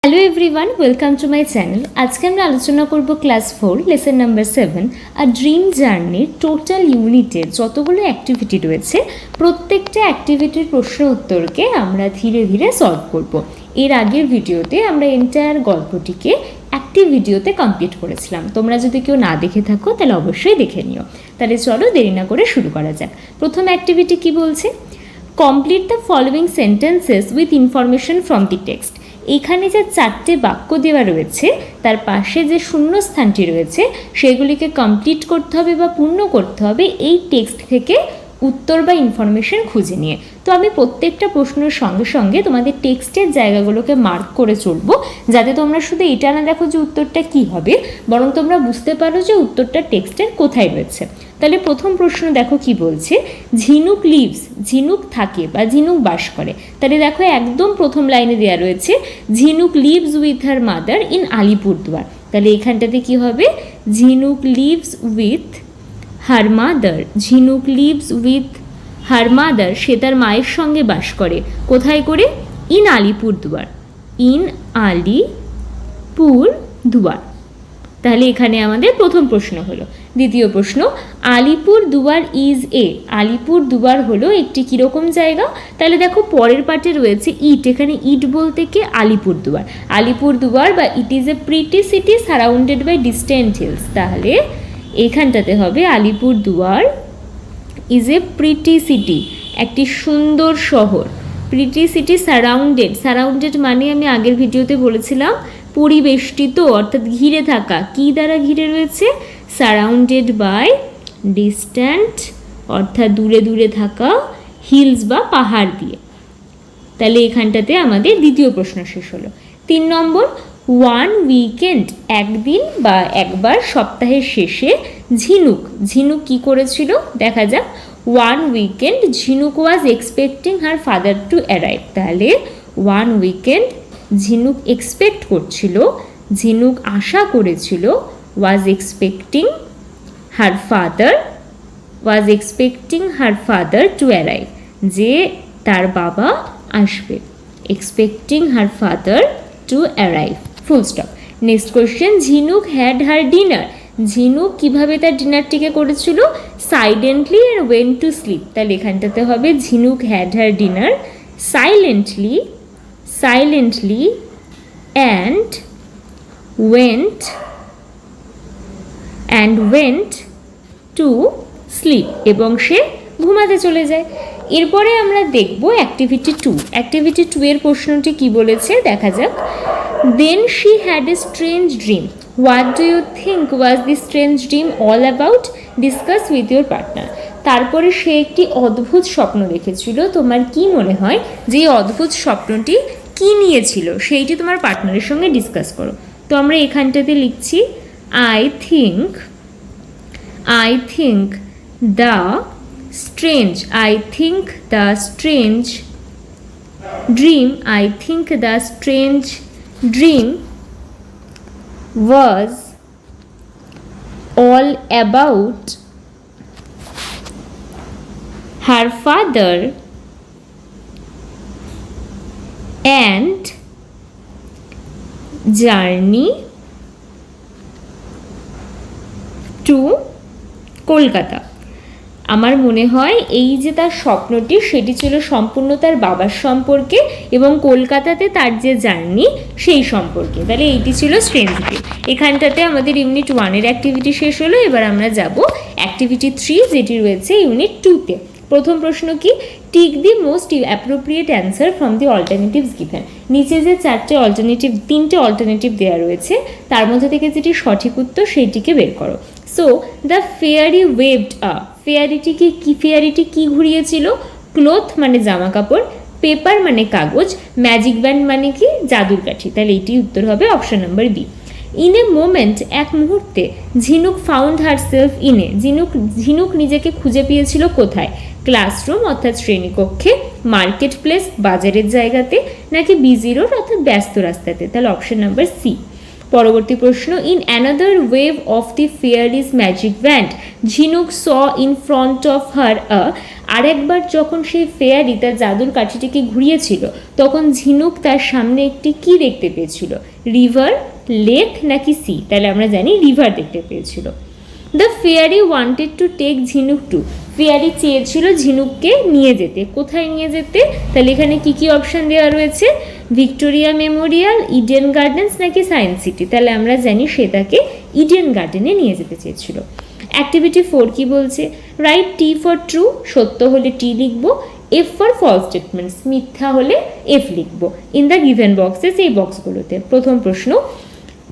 Hello everyone, welcome to my channel. আজকে আমরা আলোচনা করব ক্লাস 4 লেসন নাম্বার 7 আর ড্রিম জার্নির টোটাল ইউনিটের যতগুলো অ্যাক্টিভিটি রয়েছে প্রত্যেকটা অ্যাক্টিভিটির প্রশ্ন উত্তরকে আমরা ধীরে ধীরে সলভ করব। এর আগের ভিডিওতে আমরা এন্টায়ার গল্পটিকে একটি ভিডিওতে কমপ্লিট করেছিলাম। তোমরা যদি কেউ না দেখে থাকো তাহলে অবশ্যই দেখে নিও। তাহলে চলো দেরি না করে শুরু করা যাক। প্রথম অ্যাক্টিভিটি কি বলছে? Complete the following sentences with information from the text. এখানে যে চারটে বাক্য দেওয়া রয়েছে তার পাশে যে শূন্যস্থানটি রয়েছে সেগুলিকে কমপ্লিট করতে হবে বা পূর্ণ করতে হবে এই টেক্সট থেকে উত্তর বা ইনফরমেশন খুঁজে নিয়ে। তো আমি প্রত্যেকটা প্রশ্নের সঙ্গে সঙ্গে তোমাদের টেক্সটের জায়গাগুলোকে মার্ক করে চলবো, যাতে তোমরা শুধু এটা না দেখো যে উত্তরটা কী হবে, বরং তোমরা বুঝতে পারো যে উত্তরটা টেক্সটের কোথায় রয়েছে। তাহলে প্রথম প্রশ্ন দেখো কি বলছে, ঝিনুক লিভস, ঝিনুক থাকে বা ঝিনুক বাস করে। তাহলে দেখো একদম প্রথম লাইনে দেওয়া রয়েছে ঝিনুক lives with her mother in Alipurduar. তাহলে এখানটাতে কি হবে? ঝিনুক লিভস উইথ হার মাদার, ঝিনুক লিভস উইথ হার মাদার, সে তার মায়ের সঙ্গে বাস করে। কোথায় করে? In Alipurduar, in Alipurduar. তাহলে এখানে আমাদের প্রথম প্রশ্ন হলো। দ্বিতীয় প্রশ্ন, আলিপুরদুয়ার ইজ এ, আলিপুরদুয়ার হলো একটি কীরকম জায়গা? তাহলে দেখো পরের পার্টে রয়েছে ইট, এখানে ইট বলতে কে? আলিপুরদুয়ার। আলিপুরদুয়ার বা it is a pretty city surrounded by distant hills. তাহলে এখানটাতে হবে Alipurduar is a pretty city, একটি সুন্দর শহর। প্রিটি সিটি সারাউন্ডেড, সারাউন্ডেড মানে আমি আগের ভিডিওতে বলেছিলাম পরিবেষ্টিত, অর্থাৎ ঘিরে থাকা। কি দ্বারা ঘিরে রয়েছে? সারাউন্ডেড বাই ডিস্ট্যান্ট, অর্থাৎ দূরে দূরে থাকা হিলস বা পাহাড় দিয়ে। তাহলে এখানটাতে আমাদের দ্বিতীয় প্রশ্ন শেষ হলো। 3 নম্বর, ওয়ান উইকেন্ড, একদিন বা একবার সপ্তাহের শেষে ঝিনুক, ঝিনুক কি করেছিল দেখা যাক। ওয়ান উইকেন্ড ঝিনুক was expecting her father to arrive. তাহলে ওয়ান উইকেন্ড ঝিনুক এক্সপেক্ট করছিল, ঝিনুক আশা করেছিল, was expecting her father, was expecting her father to arrive, যে তার বাবা আসবে। Expecting her father to arrive, full stop. Next question, ঝিনুক হ্যাড হার ডিনার, ঝিনুক কিভাবে তার ডিনারটিকে করেছিল? Silently and went to sleep. তাহলে এখানটাতে হবে ঝিনুক had her dinner silently, silently and went to sleep, এবং সে ঘুমাতে চলে যায়। এরপরে আমরা দেখব অ্যাক্টিভিটি 2। অ্যাক্টিভিটি 2 এর প্রশ্নটি কি বলেছে দেখা যাক। Then she had a strange dream. What do you think was this strange dream all about? Discuss with your partner. তারপরে সে একটি অদ্ভুত স্বপ্ন দেখেছিল। তোমার কি মনে হয় যে এই অদ্ভুত স্বপ্নটি কি নিয়েছিল সেইটি তোমার পার্টনারের সঙ্গে ডিসকাস করো। তো আমরা এখানটাতে লিখছি I think the strange dream was all about her father and journey to Kolkata. আমার মনে হয় এই যে তার স্বপ্নটি সেটি ছিল সম্পূর্ণ তার বাবার সম্পর্কে এবং কলকাতাতে তার যে জার্নি সেই সম্পর্কে। তাহলে এইটি ছিল স্ট্রেঞ্জ ড্রিম। এখানটাতে আমাদের ইউনিট 1 এর অ্যাক্টিভিটি শেষ হলো। এবার আমরা যাব অ্যাক্টিভিটি 3 যেটি রয়েছে ইউনিট 2-তে। প্রথম প্রশ্ন কি? Tick the most appropriate answer from the alternatives given. নিচে যে তিনটে অল্টারনেটিভ দেওয়া রয়েছে তার মধ্যে থেকে যেটি সঠিক উত্তর সেইটিকে বের করো। সো দ্য ফেয়ারি ওয়েভড আ, ফেয়ারিটি কি ঘুরিয়েছিল? ক্লোথ মানে জামা কাপড়, পেপার মানে কাগজ, ম্যাজিক ব্যান্ড মানে কি? জাদুর কাঠি। তাহলে এটি উত্তর হবে option number B. In a moment, এক মুহূর্তে, ঝিনুক ফাউন্ড হারসেলফ ইন এ, ঝিনুক নিজেকে খুঁজে পেয়েছিল কোথায়? ক্লাসরুম অর্থাৎ শ্রেণীকক্ষে, মার্কেট প্লেস বাজারের জায়গাতে, নাকি বিজি রোড অর্থাৎ ব্যস্ত রাস্তাতে? তাহলে অপশন নাম্বার সি। পরবর্তী প্রশ্ন, in another wave of the fairy's magic wand Jhinuk saw in front of her আরেকবার যখন সেই ফেয়ারি তার জাদুর কাঠিটিকে ঘুরিয়েছিল তখন ঝিনুক তার সামনে একটি কি দেখতে পেয়েছিল? রিভার, লেক নাকি সি? তাহলে আমরা জানি রিভার দেখতে পেয়েছিল। The fairy wanted to take Jhinuk to, fairy চেয়েছিল ঝিনুককে নিয়ে যেতে। কোথায় নিয়ে যেতে? তাহলে এখানে কি কি অপশান দেওয়া রয়েছে? ভিক্টোরিয়া মেমোরিয়াল, ইডেন গার্ডেন্স নাকি সায়েন্স সিটি? তাহলে আমরা জানি সে তাকে ইডেন গার্ডেনে নিয়ে যেতে চেয়েছিল। অ্যাক্টিভিটি 4 কি বলছে? রাইট টি ফর ট্রু, সত্য হলে টি লিখবো, এফ ফর ফলস স্টেটমেন্টস, মিথ্যা হলে এফ লিখবো ইন দ্য গিভেন বক্সেস, এই বক্সগুলোতে। প্রথম প্রশ্ন,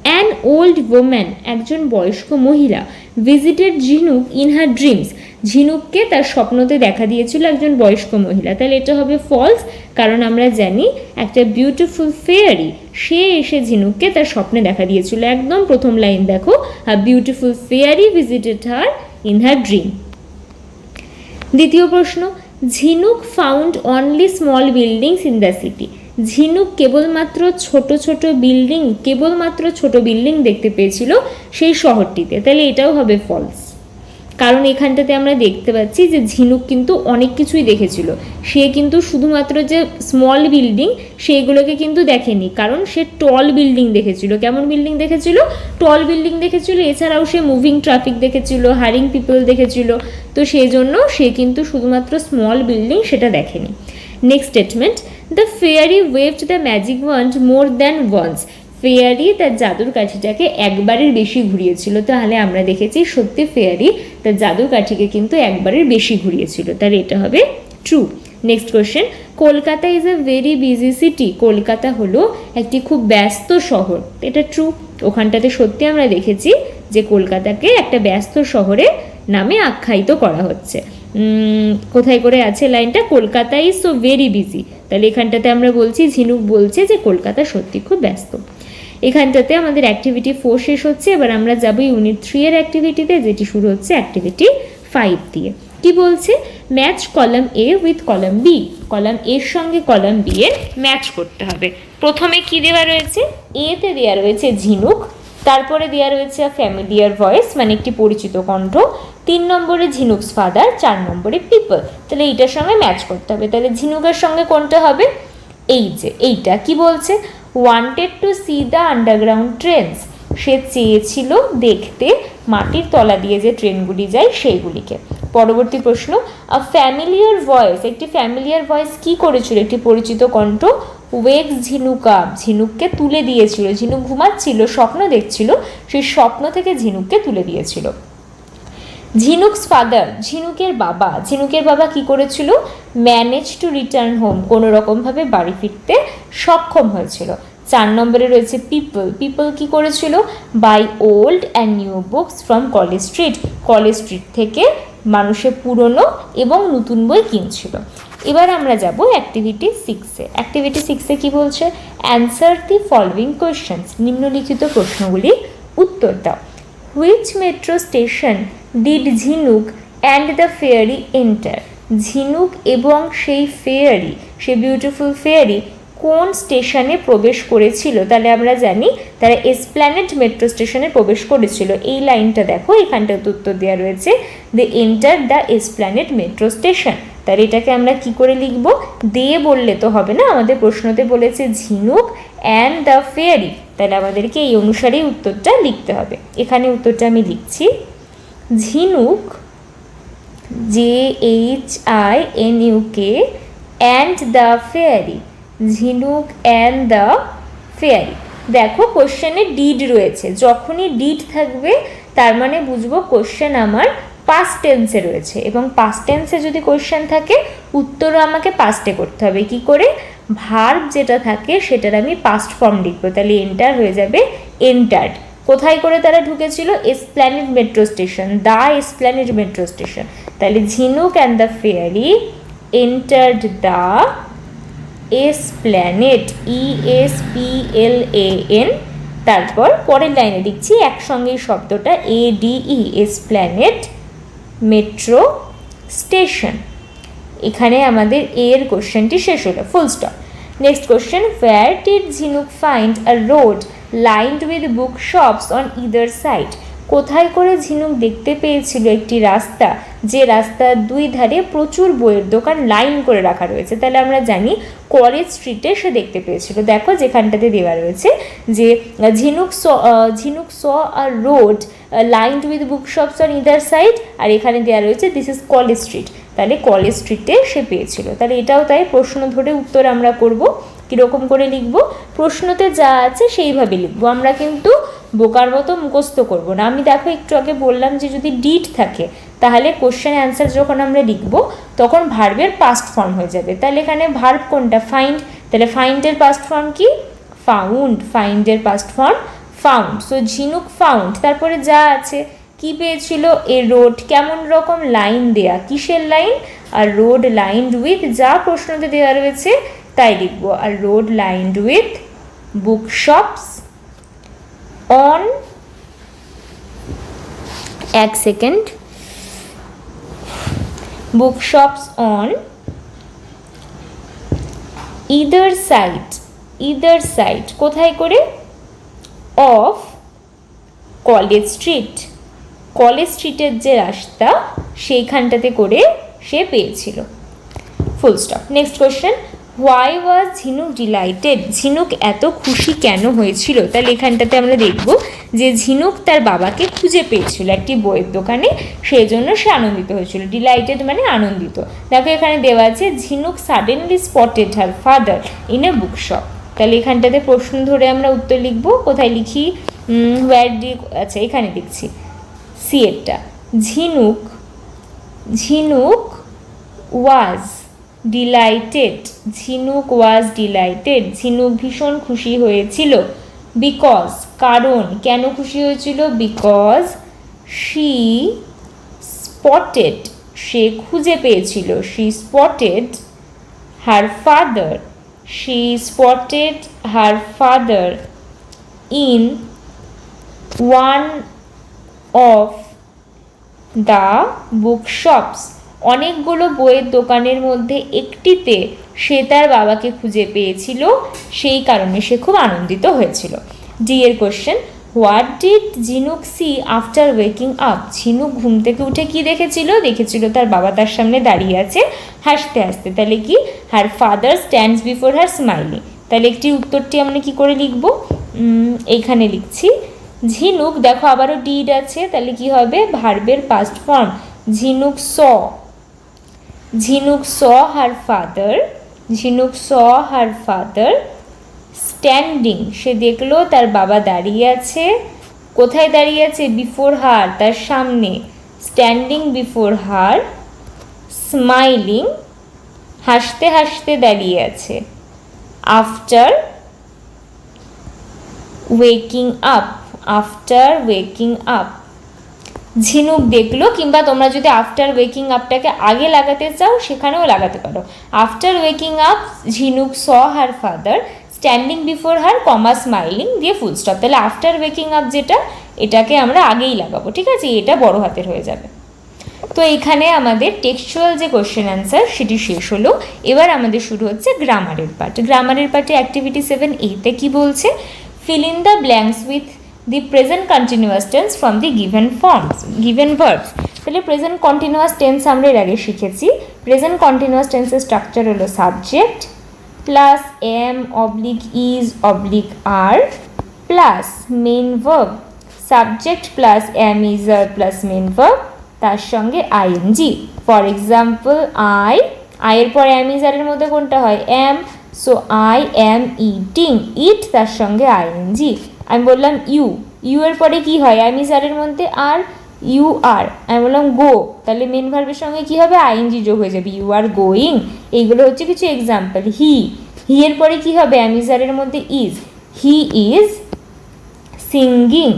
অ্যান ওল্ড ওম্যান, একজন বয়স্ক মহিলা, ভিজিটেড ঝিনুক ইন হার ড্রিমস, ঝিনুককে তার স্বপ্নতে দেখা দিয়েছিল একজন বয়স্ক মহিলা। তাহলে এটা হবে ফলস, কারণ আমরা জানি একটা বিউটিফুল ফেয়ারি সে এসে ঝিনুককে তার স্বপ্নে দেখা দিয়েছিল। একদম প্রথম লাইন দেখো, a beautiful fairy visited her in her dream. দ্বিতীয় প্রশ্ন, ঝিনুক found only small buildings in the city, ঝিনুক কেবলমাত্র ছোট বিল্ডিং দেখতে পেয়েছিল সেই শহরটিতে। তাহলে এটাও হবে ফলস, কারণ এখানটাতে আমরা দেখতে পাচ্ছি যে ঝিনুক কিন্তু অনেক কিছুই দেখেছিল, সে কিন্তু শুধুমাত্র যে স্মল বিল্ডিং সেইগুলোকে কিন্তু দেখেনি, কারণ সে টল বিল্ডিং দেখেছিল। কেমন বিল্ডিং দেখেছিল? টল বিল্ডিং দেখেছিল। এছাড়াও সে মুভিং ট্রাফিক দেখেছিল, হারিং পিপল দেখেছিল, তো সেই জন্য সে কিন্তু শুধুমাত্র স্মল বিল্ডিং সেটা দেখেনি। Next statement, the fairy waved the magic wand more than once, fairy তার জাদুর কাঠিটাকে একবারের বেশি ঘুরিয়েছিল। তাহলে আমরা দেখেছি সত্যি ফেয়ারি তার জাদুর কাঠিকে কিন্তু একবারের বেশি ঘুরিয়েছিল, তাহলে এটা হবে true. Next question, Kolkata is a very busy city, Kolkata হলো একটি খুব ব্যস্ত শহর, এটা ট্রু। ওখানটাতে সত্যি আমরা দেখেছি যে কলকাতাকে একটা ব্যস্ত শহরে নামে আখ্যায়িত করা হচ্ছে। কোথায় করে আছে লাইনটা? Kolkata is so very busy, তাহলে এখানটাতে আমরা বলছি, ঝিনুক বলছে যে কলকাতা সত্যি খুব ব্যস্ত। এখানটাতে আমাদের অ্যাক্টিভিটি 4 শেষ হচ্ছে। এবার আমরা যাবো ইউনিট 3 এর অ্যাক্টিভিটিতে, যেটি শুরু হচ্ছে অ্যাক্টিভিটি 5 দিয়ে। কি বলছে? Match column A with column B, column এর সঙ্গে কলাম বি এর ম্যাচ করতে হবে। প্রথমে কি দেওয়া রয়েছে? এতে দেওয়া রয়েছে ঝিনুক, তারপরে দেওয়া রয়েছে ফ্যামিলিয়ার ভয়েস মানে একটি পরিচিত কণ্ঠ, 3 নম্বরে ঝিনুকস ফাদার, 4 নম্বরে পিপল। তাহলে এইটার সঙ্গে ম্যাচ করতে হবে। তাহলে ঝিনুকের সঙ্গে কোনটা হবে? এই যে এইটা। কি বলছে? Wanted to see the underground trains, সে চেয়েছিল দেখতে মাটির তলা দিয়ে যে ট্রেনগুলি যায় সেইগুলিকে। পরবর্তী প্রশ্ন, আ ফ্যামিলিয়ার ভয়েস, একটি ফ্যামিলিয়ার ভয়েস কি করেছিল? একটি পরিচিত কণ্ঠ ওয়েকস ঝিনুক আপ, ঝিনুককে তুলে দিয়েছিল। ঝিনুক ঘুমাচ্ছিল, স্বপ্ন দেখছিল, সেই স্বপ্ন থেকে ঝিনুককে তুলে দিয়েছিল। ঝিনুকস ফাদার, ঝিনুকের বাবা কি করেছিল? ম্যানেজ টু রিটার্ন হোম, কোনো রকমভাবে বাড়ি ফিরতে সক্ষম হয়েছিল। 4 নম্বরে রয়েছে পিপল কি করেছিল? Buy old and new books from College Street থেকে মানুষের পুরনো এবং নতুন বই কিনছিল। এবার আমরা যাব অ্যাক্টিভিটি 6-এ। অ্যাক্টিভিটি 6-এ কি বলছে? অ্যান্সার দি ফলোইং কোয়েশ্চেন্স, নিম্নলিখিত প্রশ্নগুলির উত্তর দাও। হুইচ মেট্রো স্টেশন ডিড ঝিনুক অ্যান্ড দ্য ফেয়ারি এন্টার, ঝিনুক এবং সেই ফেয়ারি, সেই বিউটিফুল ফেয়ারি কোন স্টেশনে প্রবেশ করেছিল? তাহলে আমরা জানি তারা এসপ্ল্যানেড মেট্রো স্টেশনে প্রবেশ করেছিল। এই লাইনটা দেখো, এখানটাতে উত্তর দেওয়া রয়েছে they enter the Esplanade metro station. তাহলে এটাকে আমরা কি করে লিখবো? দে বললে তো হবে না, আমাদের প্রশ্নতে বলেছে ঝিনুক অ্যান্ড দ্য ফেয়ারি, তাহলে আমাদেরকে এই অনুসারেই উত্তরটা লিখতে হবে। এখানে উত্তরটা আমি লিখছি, ঝিনুক JHINUK অ্যান্ড দ্য ফেয়ারি, ঝিনুক অ্যান্ড দ্য ফেয়ারি। দেখো কোশ্চেনে ডিড রয়েছে, যখনই ডিড থাকবে তার মানে বুঝবো কোশ্চেন আমার পাস্ট টেন্সে রয়েছে, এবং পাস্ট টেন্সে যদি কোশ্চেন থাকে উত্তরও আমাকে পাস্টে করতে হবে। কি করে? ভার্ব যেটা থাকে সেটার আমি পাস্ট ফর্ম লিখবো। তাহলে এন্টার হয়ে যাবে এন্টার্ড। কোথায় করে তারা ঢুকেছিল? Esplanade metro station, the Esplanade metro station. তাহলে ঝিনুক and the fairy entered the Esplanade, ESPLAN। তারপর পরের লাইনে লিখছি একসঙ্গেই শব্দটা ADE, এসপ্ল্যানেড মেট্রো স্টেশন। এখানে আমাদের এর কোশ্চেনটি শেষ হলো, full stop. Next question, where did Jhinuk find a road lined with bookshops on either side. কোথায় করে ঝিনুক দেখতে পেয়েছিল একটি রাস্তা, যে রাস্তার দুই ধারে প্রচুর বইয়ের দোকান লাইন করে রাখা রয়েছে? তাহলে আমরা জানি কলেজ স্ট্রিটে সে দেখতে পেয়েছিল। দেখো যেখানটাতে দেওয়া রয়েছে যে Jhinuk saw a road lined with bookshops on either side, আর এখানে দেওয়া রয়েছে দিস ইজ কলেজ স্ট্রিট, তাহলে কলেজ স্ট্রিটে সে পেয়েছিল। তাহলে এটাও তাই, প্রশ্ন ধরে উত্তর আমরা করব। কীরকম করে লিখব? প্রশ্নতে যা আছে সেইভাবে লিখব, আমরা কিন্তু বোকার মতো মুখস্থ করব না। আমি দেখো একটু আগে বললাম যে যদি ডিড থাকে তাহলে কোশ্চেন অ্যান্সার যখন আমরা লিখব তখন ভার্বের পাস্ট ফর্ম হয়ে যাবে। তাহলে এখানে ভার্ব কোনটা? ফাইন্ড, তাহলে ফাইন্ডের পাস্ট ফর্ম কি? ফাউন্ড। ফাইন্ডের past form found. So Jhinuk found, তারপরে যা আছে কি পেয়েছিল? এ রোড, কেমন রকম? লাইন দেয়া, কিসের line? A road lined with, যা প্রশ্নতে দেওয়া রয়েছে তাই লিখবো। A road lined with bookshops on, এক second, bookshops on either side, either side কোথায় করে? অফ কলেজ স্ট্রিট, কলেজ স্ট্রিটের যে রাস্তা সেইখানটাতে করে সে পেয়েছিল। ফুল stop. Next question, why was ঝিনুক ডিলাইটেড? ঝিনুক এত খুশি কেন হয়েছিল? তাহলে এখানটাতে আমরা দেখব যে ঝিনুক তার বাবাকে খুঁজে পেয়েছিল একটি বইয়ের দোকানে, সেই জন্য সে আনন্দিত হয়েছিল। ডিলাইটেড মানে আনন্দিত। দেখো এখানে দেওয়া আছে ঝিনুক suddenly spotted her father in a book shop. তাহলে এখানটাতে প্রশ্ন ধরে আমরা উত্তর লিখব। কোথায় লিখি? আচ্ছা এখানে লিখছি সি এরটা। ঝিনুক, ঝিনুক ওয়াজ ডিলাইটেড, ঝিনুক ওয়াজ ডিলাইটেড, ঝিনুক ভীষণ খুশি হয়েছিল। বিকজ, কারণ, কেন খুশি হয়েছিল? বিকজ শি স্পটেড, সে খুঁজে পেয়েছিল। She spotted her father, she spotted her father in one of the bookshops, অনেকগুলো বইয়ের দোকানের মধ্যে একটিতে সে তার বাবাকে খুঁজে পেয়েছিল, সেই কারণে সে খুব আনন্দিত হয়েছিল। ডি এর কোশ্চেন, হোয়াট ডিড ঝিনুক সি আফটার ওয়েকিং আপ? ঝিনুক ঘুম থেকে উঠে কি দেখেছিল? দেখেছিল তার বাবা তার সামনে দাঁড়িয়ে আছে হাসতে হাসতে। তাহলে কি? হার ফাদার স্ট্যান্ডস বিফোর হার স্মাইলিং। তাহলে একটি উত্তরটি আমরা কি করে লিখব? এইখানে লিখছি ঝিনুক, দেখো আবারও ডিড আছে, তাহলে কি হবে? ভার্বের পাস্ট ফর্ম ঝিনুক স, ঝিনুক স হার ফাদার, ঝিনুক স হার ফাদার স্ট্যান্ডিং, সে দেখলো তার বাবা দাঁড়িয়ে আছে। কোথায় দাঁড়িয়ে আছে? বিফোর হার, তার সামনে। স্ট্যান্ডিং বিফোর হার, স্মাইলিং, হাসতে হাসতে দাঁড়িয়ে আছে। After waking up, after waking up ঝিনুক দেখলো, কিংবা তোমরা যদি আফটার ওয়েকিং আপটাকে আগে লাগাতে চাও সেখানেও লাগাতে পারো। আফটার ওয়েকিং আপ ঝিনুক স হার ফাদার স্ট্যান্ডিং বিফোর হার কমা স্মাইলিং দিয়ে ফুল স্টপ। তাহলে আফটার ওয়েকিং আপ যেটা, এটাকে আমরা আগেই লাগাবো, ঠিক আছে? এটা বড় হাতের হয়ে যাবে। তো এখানে আমাদের টেক্সচুয়াল যে কোশ্চেন অ্যান্সার সেটি শেষ হলো। এবার আমাদের শুরু হচ্ছে গ্রামারের পার্ট। গ্রামারের পার্টে অ্যাক্টিভিটি 7A-তে কি বলছে? Fill in the blanks with the present continuous tense from the given forms, given verbs. তাহলে প্রেজেন্ট কন্টিনিউয়াস টেন্স আমরা এর আগে শিখেছি। প্রেজেন্ট কন্টিনিউয়াস টেন্সের স্ট্রাকচার হলো subject plus am oblique is oblique are plus main verb, subject plus am is are plus main verb, তার সঙ্গে ING. For example I, আয়ের পর এম ইজ আরের মধ্যে কোনটা হয়? Am. So I am eating, eat তার সঙ্গে আইএনজি। আমি বললাম ইউ, ইউ এর পরে কি হয়? এম ইজ আরের মধ্যে আর, ইউ আর। আমি বললাম গো, তাহলে মেন ভার্বের সঙ্গে কি হবে? আইএনজি যোগ হয়ে যাবে, ইউ আর গোয়িং। এইগুলো হচ্ছে কিছু এক্সাম্পল। হি, হি এর পরে কি হবে? এম ইজ আরের মধ্যে is, he is singing,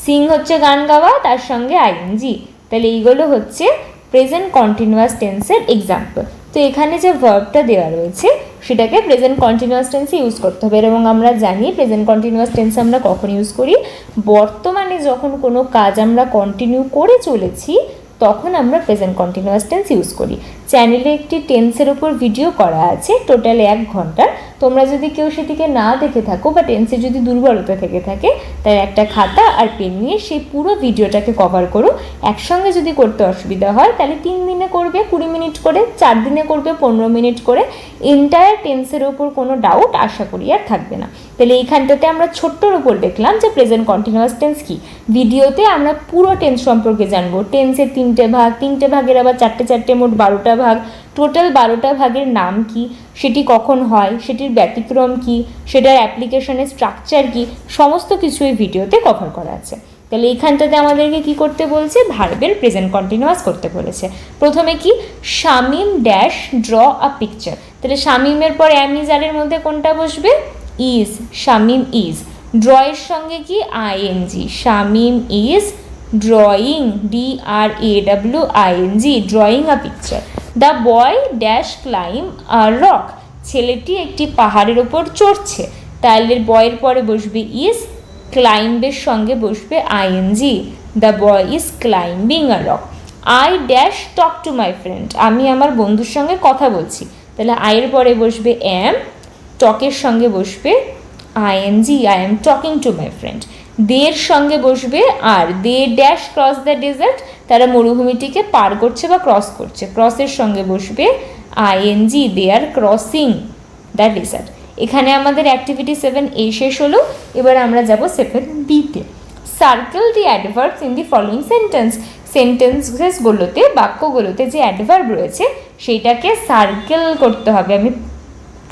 Singh হচ্ছে গান গাওয়া, তার সঙ্গে আইএনজি। তাহলে এইগুলো হচ্ছে প্রেজেন্ট কন্টিনিউয়াস টেন্সের এক্সাম্পল। তো এখানে যে ভার্বটা দেওয়া রয়েছে সেটাকে প্রেজেন্ট কন্টিনিউয়াস টেন্সে ইউজ করতে হবে। এবং আমরা জানি প্রেজেন্ট কন্টিনিউয়াস টেন্সে আমরা কখন ইউজ করি? বর্তমানে যখন কোনো কাজ আমরা কন্টিনিউ করে চলেছি তখন আমরা প্রেজেন্ট কন্টিনিউয়াস টেন্স ইউজ করি। চ্যানেলে একটি টেন্সের উপর ভিডিও করা আছে, টোটাল 1 ঘন্টার, তোমরা যদি কেউ সেটিকে না দেখে থাকো বা টেন্সে যদি দুর্বলতা থেকে থাকে, তাই একটা খাতা আর পেন নিয়ে সেই পুরো ভিডিওটাকে কভার করো। একসঙ্গে যদি করতে অসুবিধা হয় তাহলে 3 দিনে করবে 20 মিনিট করে, 4 দিনে করবে 15 মিনিট করে। এন্টায়ার টেন্সের ওপর কোনো ডাউট আশা করি আর থাকবে না। তাহলে এইখানটাতে আমরা ছোট্টর উপর দেখলাম যে প্রেজেন্ট কন্টিনিউয়াস টেন্স কি। ভিডিওতে আমরা পুরো টেন্স সম্পর্কে জানবো। টেন্সের 3টে ভাগ, 3টে ভাগের আবার 4টে মোট 12টা ভাগ, টোটাল 12টা ভাগের নাম কি, সেটি কখন হয়, সেটির ব্যতিক্রম কি, সেটার অ্যাপ্লিকেশনের স্ট্রাকচার কি, সমস্ত কিছু এই ভিডিওতে কভার করা আছে। তাহলে এইখানটাতে আমাদেরকে কি করতে বলছে, ভার্বের প্রেজেন্ট কন্টিনিউয়াস করতে বলেছে। প্রথমে কি, শামিম ড্যাশ ড্র আ পিকচার। তাহলে শামিমের পর অ্যাম ইজ আর এর মধ্যে কোনটা বসবে, ইজ, শামিম ইজ। ড্র এর সঙ্গে কি, ING, Shamim is drawing, DRAWING, drawing a picture. The boy dash climb a rock. ছেলেটি একটি পাহাড়ের ওপর চড়ছে। তাহলে বয়ের পরে বসবে ইজ, ক্লাইম্বের সঙ্গে বসবে ING, the boy is climbing a rock. I dash talk to my friend. আমি আমার বন্ধুর সঙ্গে কথা বলছি। তাহলে আইয়ের পরে বসবে অ্যাম, টকের সঙ্গে বসবে ING, I am talking to my friend. দের সঙ্গে বসবে are, they dash cross the desert. তারা মরুভূমিটিকে পার করছে বা ক্রস করছে। ক্রসের সঙ্গে বসবে ING, they are crossing the desert. এখানে আমাদের অ্যাক্টিভিটি 7A শেষ হলো। এবার আমরা যাব 7Bতে। Circle the adverbs in the following sentence. সেন্টেন্সেসগুলোতে, বাক্যগুলোতে যে অ্যাডভার্ব রয়েছে সেইটাকে সার্কেল করতে হবে। আমি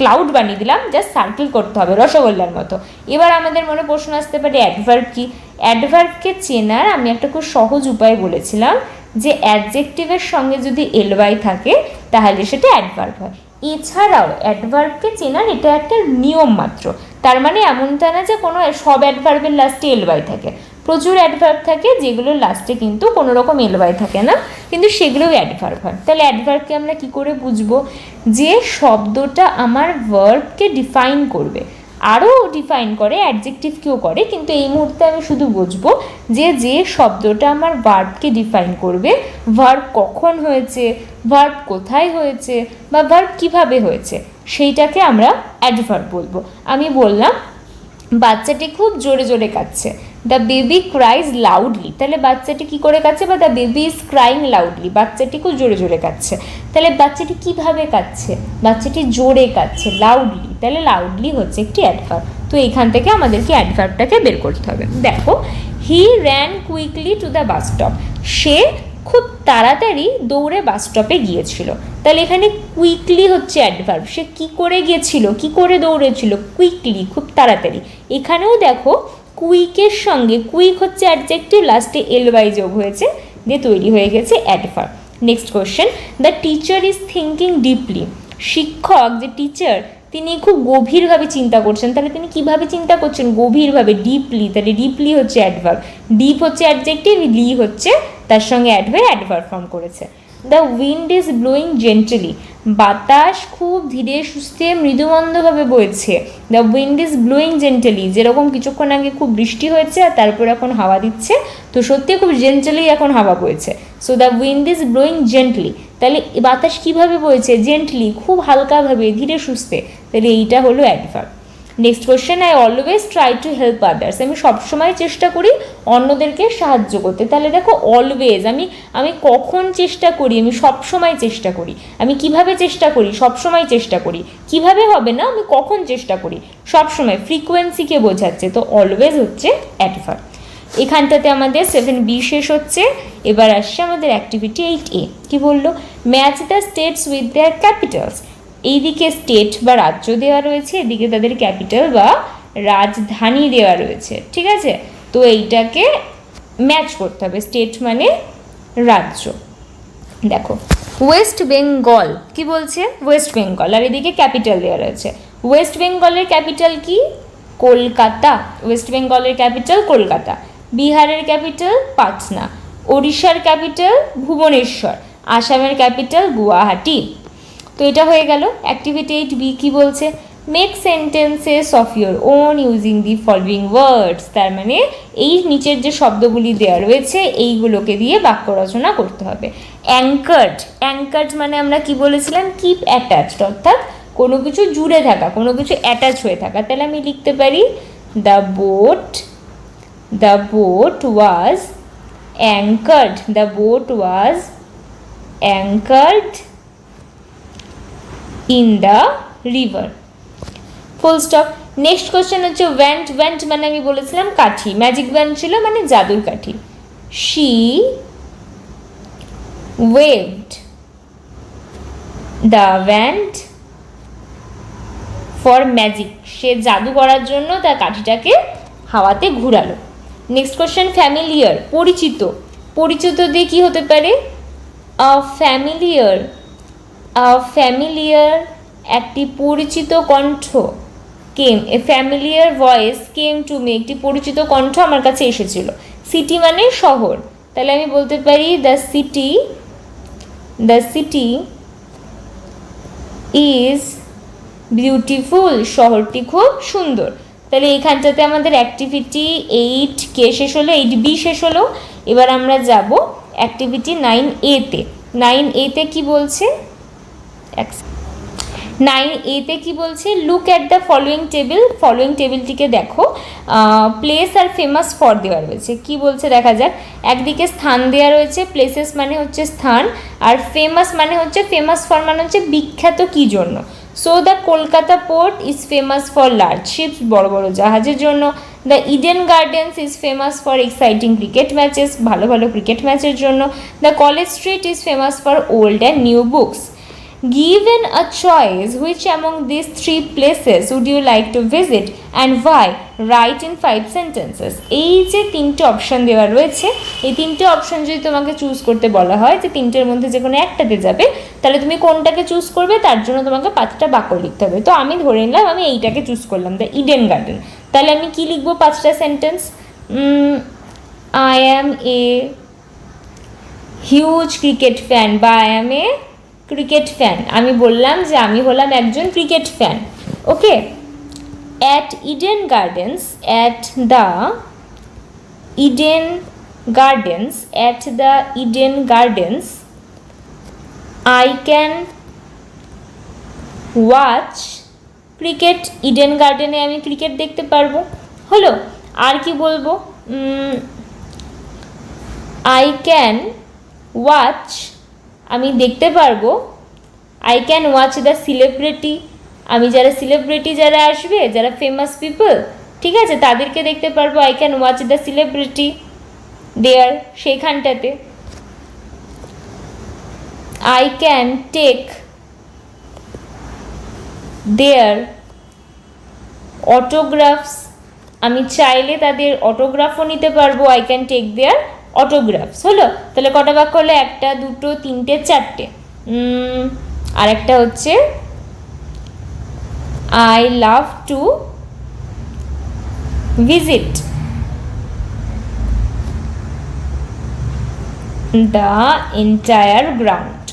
ক্লাউড বানিয়ে দিলাম, জাস্ট সার্কেল করতে হবে রসগোল্লার মতো। এবার আমাদের মনে প্রশ্ন আসতে পারে অ্যাডভার্ব কি। অ্যাডভার্বকে চেনার আমি একটা খুব সহজ উপায় বলেছিলাম যে অ্যাডজেক্টিভের সঙ্গে যদি এলওয়াই থাকে তাহলে সেটা অ্যাডভার্ব হয়। এছাড়াও অ্যাডভার্বকে চেনার এটা একটা নিয়ম মাত্র। তার মানে এমনটা না যে কোনো সব অ্যাডভার্বের লাস্টে এলওয়াই থাকে। প্রচুর অ্যাডভার্ব থাকে যেগুলোর লাস্টে কিন্তু কোনো রকম এলওয়াই থাকে না, কিন্তু সেগুলোও অ্যাডভার্ব হয়। তাহলে অ্যাডভার্বকে আমরা কি করে বুঝবো, যে শব্দটা আমার ভার্বকে ডিফাইন করবে। আরও ডিফাইন করে, অ্যাডজেক্টিভকেও করে, কিন্তু এই মুহূর্তে আমি শুধু বুঝবো যে যে শব্দটা আমার ভার্বকে ডিফাইন করবে, ভার্ব কখন হয়েছে, ভার্ব কোথায় হয়েছে, বা ভার্ব কিভাবে হয়েছে, সেইটাকে আমরা অ্যাডভার্ব বলবো। আমি বললাম বাচ্চাটি খুব জোরে জোরে কাঁদছে, দ্য বেবি ক্রাইজ লাউডলি। তাহলে বাচ্চাটি কি করে কাঁদছে, বা the baby is crying loudly, বাচ্চাটি খুব জোরে জোরে কাঁদছে। তাহলে বাচ্চাটি কিভাবে কাঁদছে, বাচ্চাটি জোরে কাঁদছে, লাউডলি। তাহলে লাউডলি হচ্ছে একটি অ্যাডভার্ব। তো এইখান থেকে আমাদেরকে অ্যাডভার্বটাকে বের করতে হবে। দেখো, he ran quickly to the bus stop. সে খুব তাড়াতাড়ি দৌড়ে বাস স্টপে গিয়েছিল। তাহলে এখানে কুইকলি হচ্ছে অ্যাডভার্ব। সে কি করে গিয়েছিল, কি করে দৌড়েছিল, কুইকলি, খুব তাড়াতাড়ি। এখানেও দেখো কুইকের সঙ্গে, কুইক হচ্ছে অ্যাডজেক্টিভ, লাস্টে এলওয়াই যোগ হয়েছে, দিয়ে তৈরি হয়ে গেছে adverb. Next question, the teacher is thinking deeply. শিক্ষক, যে টিচার, তিনি খুব গভীরভাবে চিন্তা করছেন। তাহলে তিনি কিভাবে চিন্তা করছেন, গভীরভাবে, ডিপলি। তাহলে ডিপলি হচ্ছে অ্যাডভার্ব, ডিপ হচ্ছে অ্যাডজেক্টিভ, লি হচ্ছে তার সঙ্গে অ্যাড হয়ে অ্যাডভার্ব ফর্ম করেছে। The wind is blowing gently. বাতাস খুব ধীরে সুস্থে মৃদুমন্দভাবে বইছে। The wind is blowing gently, যেরকম কিছুক্ষণ আগে খুব বৃষ্টি হয়েছে আর তারপর এখন হাওয়া দিচ্ছে, তো সত্যি খুব জেন্টলি এখন হাওয়া বইছে। So the wind is blowing gently. তাহলে বাতাস কীভাবে বইছে, জেন্টলি, খুব হালকাভাবে, ধীরে সুস্থে। তাহলে এইটা হলো adverb. Next question, I always try to help others. আমি সবসময় চেষ্টা করি অন্যদেরকে সাহায্য করতে। তাহলে দেখো অলওয়েজ, আমি কখন চেষ্টা করি, আমি সবসময় চেষ্টা করি। আমি কিভাবে চেষ্টা করি, সবসময় চেষ্টা করি। কিভাবে হবে না, আমি কখন চেষ্টা করি, সবসময়, ফ্রিকোয়েন্সিকে বোঝাচ্ছে। তো অলওয়েজ হচ্ছে অ্যাডভার্ব। এখানটাতে আমাদের 7B শেষ হচ্ছে। এবার আসছে আমাদের অ্যাক্টিভিটি 8A। কি বললো, match the states with their Capitals. এইদিকে স্টেট বা রাজ্য দেওয়া রয়েছে, এদিকে তাদের ক্যাপিটাল বা রাজধানী দেওয়া রয়েছে, ঠিক আছে। তো এইটাকে ম্যাচ করতে হবে। স্টেট মানে রাজ্য। দেখো, ওয়েস্ট বেঙ্গল, কি বলছে, ওয়েস্ট বেঙ্গল, আর এদিকে ক্যাপিটাল দেওয়া রয়েছে। ওয়েস্ট বেঙ্গলের ক্যাপিটাল কি, কলকাতা। ওয়েস্ট বেঙ্গলের ক্যাপিটাল কলকাতা। বিহারের ক্যাপিটাল পাটনা। ওড়িশার ক্যাপিটাল ভুবনেশ্বর। আসামের ক্যাপিটাল গুয়াহাটি। তো এটা হয়ে গেল। অ্যাক্টিভিটি 8B কি বলছে, make sentences of your own using the following words. তার মানে এই নিচের যে শব্দগুলি দেওয়া রয়েছে এইগুলোকে দিয়ে বাক্য রচনা করতে হবে। অ্যাঙ্কার্ড, অ্যাঙ্কার্ড মানে আমরা কি বলেছিলাম, কিপ অ্যাটাচড, অর্থাৎ কোনো কিছু জুড়ে থাকা, কোনো কিছু অ্যাটাচ হয়ে থাকা। তাহলে আমি লিখতে পারি the boat was anchored, the boat was anchored in the river, full stop. Next question হচ্ছে ওয়েন্ট মানে আমি বলেছিলাম কাঠি, ম্যাজিক ওয়েন্ট ছিল মানে জাদুর কাঠি। she waved the wand for magic, সে জাদু করার জন্য তার কাঠিটাকে হাওয়াতে ঘুরালো। নেক্সট কোশ্চেন ফ্যামিলিয়ার, পরিচিত, পরিচিত দিয়ে কি হতে পারে? ফ্যামিলিয়ার একটি পরিচিত কণ্ঠ, came a familiar voice came to me, একটি পরিচিত কণ্ঠ আমার কাছে এসেছিল। সিটি মানে শহর, তাহলে আমি বলতে পারি দ্য সিটি ইজ বিউটিফুল, শহরটি খুব সুন্দর। তাহলে এইখানটাতে আমাদের অ্যাক্টিভিটি 8K শেষ হলো, 8B শেষ হলো। এবার আমরা যাব অ্যাক্টিভিটি 9A-তে। 9A-তে কি বলছে? 9A-তে কি বলছে? Look at the following table, following টেবিলটিকে দেখো। প্লেস আর ফেমাস ফর দেওয়া রয়েছে, কি বলছে দেখা যাক। একদিকে স্থান দেওয়া রয়েছে, প্লেসেস মানে হচ্ছে স্থান, আর ফেমাস মানে হচ্ছে, ফেমাস ফর মানে হচ্ছে বিখ্যাত কী জন্য। So the Kolkata port is famous for large ships, বড় বড় জাহাজের জন্য। The Eden gardens is famous for exciting cricket matches, ভালো ভালো ক্রিকেট ম্যাচের জন্য। The college street is famous for old and new books. Given a choice, which among these 3 places would you like to visit and why? Write in 5 sentences. এই যে 3টে option দেওয়া রয়েছে, এই 3টে অপশন যদি তোমাকে চুজ করতে বলা হয় যে 3টের মধ্যে যে কোনো একটাতে যাবে, তাহলে তুমি কোনটাকে চুজ করবে তার জন্য তোমাকে 5টা বাক্য লিখতে হবে। তো আমি ধরে নিলাম আমি এইটাকে চুজ করলাম, দ্য ইডেন গার্ডেন। তাহলে আমি কি লিখবো 5টা sentence? I am a huge cricket fan, বা I am a cricket fan. আমি বললাম যে আমি হলাম একজন cricket fan. Okay. At the Eden gardens I can watch cricket, Eden গার্ডেনে আমি ক্রিকেট দেখতে পারবো। হলো। আর কি বলবো? আই ক্যান ওয়াচ, আমি দেখতে পারবো। I can watch the celebrity, আমি যারা সেলিব্রিটি যারা আসবে, যারা ফেমাস পিপল, ঠিক আছে, তাদেরকে দেখতে পারবো। I can watch the celebrity there, সেইখানটাতে। I can take their autographs, আমি চাইলে তাদের অটোগ্রাফও নিতে পারবো। I can take their autographs. হলো। তাহলে কটা বাক্য হলো? 1, 2, 3, 4টে। আর একটা হচ্ছে I love to visit the entire ground.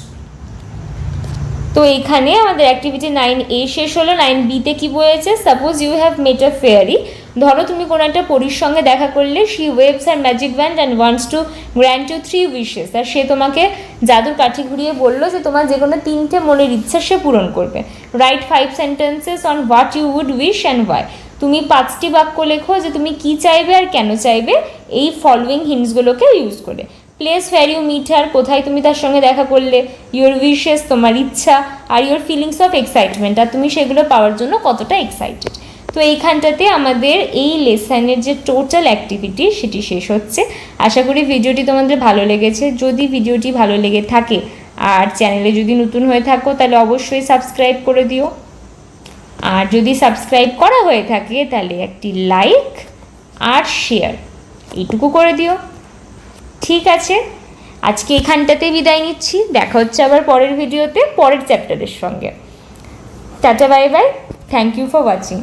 তো এখানে আমাদের অ্যাক্টিভিটি 9A শেষ হলো। 9B-তে কি বলেছে? Suppose you have met a fairy, ধরো তুমি কোনো একটা পরীর সঙ্গে দেখা করলে। She waves a magic wand and wants to grant you 3 wishes, আর সে তোমাকে জাদুর কাঠি ঘুরিয়ে বললো যে তোমার যে কোনো 3টে মনের ইচ্ছা সে পূরণ করবে। Write 5 sentences on what you would wish and why, তুমি 5টি বাক্য লেখো যে তুমি কি চাইবে আর কেন চাইবে, এই ফলোয়িং হিন্টসগুলোকে ইউজ করে। Place where you met her, কোথায় তুমি তার সঙ্গে দেখা করলে। ইউর উইশেস, তোমার ইচ্ছা, আর ইউর ফিলিংস অফ এক্সাইটমেন্ট, আর তুমি সেগুলো পাওয়ার জন্য কতটা এক্সাইটেড। তো এইখানটাতে আমাদের এই লেসনের যে টোটাল অ্যাক্টিভিটি সেটি শেষ হচ্ছে। আশা করি ভিডিওটি তোমাদের ভালো লেগেছে। যদি ভিডিওটি ভালো লেগে থাকে আর চ্যানেলে যদি নতুন হয়ে থাকো তাহলে অবশ্যই সাবস্ক্রাইব করে দিও, আর যদি সাবস্ক্রাইব করা হয়ে থাকে তাহলে একটি লাইক আর শেয়ার এইটুকু করে দিও। ঠিক আছে, আজকে এখানটাতে বিদায় নিচ্ছি। দেখা হচ্ছে আবার পরের ভিডিওতে পরের চ্যাপ্টারের সঙ্গে। Tata, bye bye, thank you for watching.